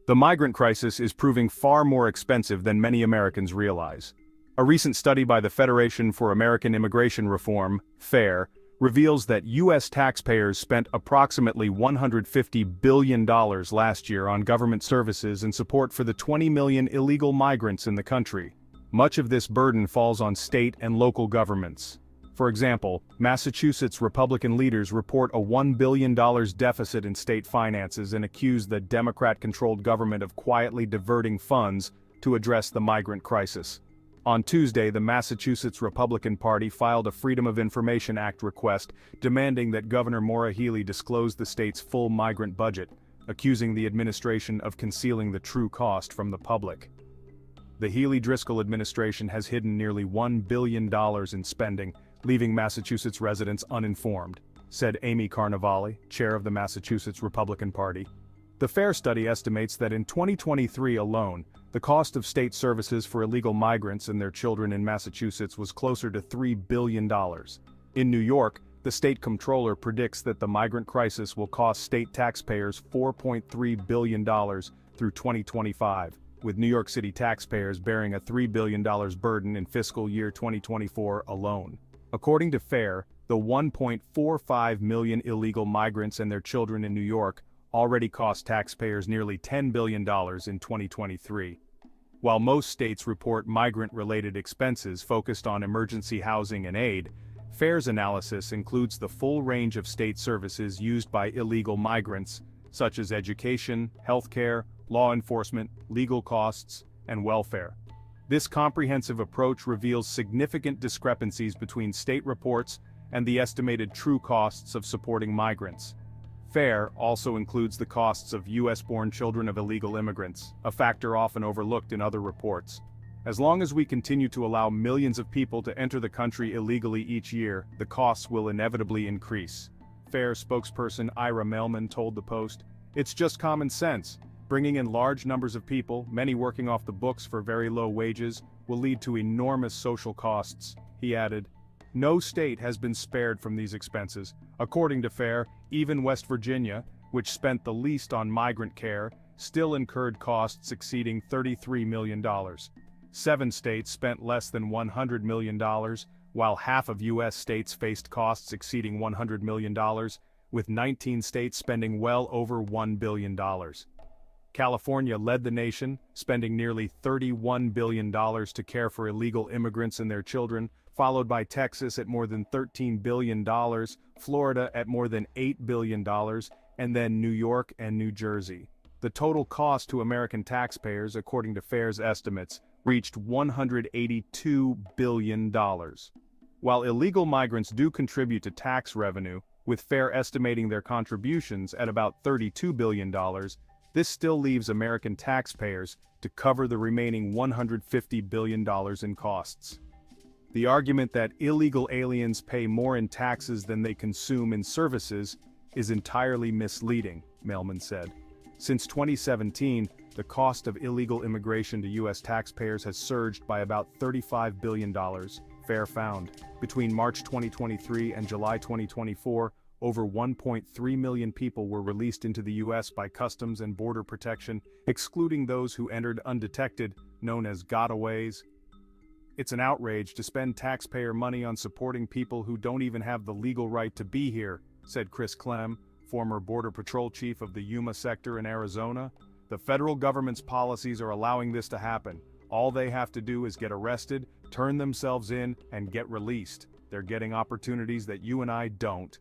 The migrant crisis is proving far more expensive than many Americans realize. A recent study by the Federation for American Immigration Reform, FAIR, reveals that U.S. taxpayers spent approximately $150 billion last year on government services and support for the 20 million illegal migrants in the country. Much of this burden falls on state and local governments. For example, Massachusetts Republican leaders report a $1 billion deficit in state finances and accuse the Democrat-controlled government of quietly diverting funds to address the migrant crisis. On Tuesday, the Massachusetts Republican Party filed a Freedom of Information Act request demanding that Governor Maura Healey disclose the state's full migrant budget, accusing the administration of concealing the true cost from the public. The Healey-Driscoll Administration has hidden nearly $1 billion in spending, leaving Massachusetts residents uninformed, said Amy Carnevale, chair of the Massachusetts Republican Party. The FAIR study estimates that in 2023 alone, the cost of state services for illegal migrants and their children in Massachusetts was closer to $3 billion. In New York, the state comptroller predicts that the migrant crisis will cost state taxpayers $4.3 billion through 2025, with New York City taxpayers bearing a $3 billion burden in fiscal year 2024 alone. According to FAIR, the 1.45 million illegal migrants and their children in New York already cost taxpayers nearly $10 billion in 2023. While most states report migrant-related expenses focused on emergency housing and aid, FAIR's analysis includes the full range of state services used by illegal migrants, such as education, healthcare, law enforcement, legal costs, and welfare. This comprehensive approach reveals significant discrepancies between state reports and the estimated true costs of supporting migrants. FAIR also includes the costs of U.S.-born children of illegal immigrants, a factor often overlooked in other reports. As long as we continue to allow millions of people to enter the country illegally each year, the costs will inevitably increase. FAIR spokesperson Ira Mailman told the Post, "It's just common sense. Bringing in large numbers of people, many working off the books for very low wages, will lead to enormous social costs," he added. No state has been spared from these expenses. According to FAIR, even West Virginia, which spent the least on migrant care, still incurred costs exceeding $33 million. 7 states spent less than $100 million, while half of U.S. states faced costs exceeding $100 million, with 19 states spending well over $1 billion. California led the nation, spending nearly $31 billion to care for illegal immigrants and their children, followed by Texas at more than $13 billion, Florida at more than $8 billion, and then New York and New Jersey. The total cost to American taxpayers, according to FAIR's estimates, reached $182 billion. While illegal migrants do contribute to tax revenue, with FAIR estimating their contributions at about $32 billion, this still leaves American taxpayers to cover the remaining $150 billion in costs. The argument that illegal aliens pay more in taxes than they consume in services is entirely misleading, Mailman said. Since 2017, the cost of illegal immigration to U.S. taxpayers has surged by about $35 billion, FAIR found. Between March 2023 and July 2024, over 1.3 million people were released into the U.S. by Customs and Border Protection, excluding those who entered undetected, known as gotaways. It's an outrage to spend taxpayer money on supporting people who don't even have the legal right to be here, said Chris Clem, former Border Patrol chief of the Yuma sector in Arizona. The federal government's policies are allowing this to happen. All they have to do is get arrested, turn themselves in, and get released. They're getting opportunities that you and I don't.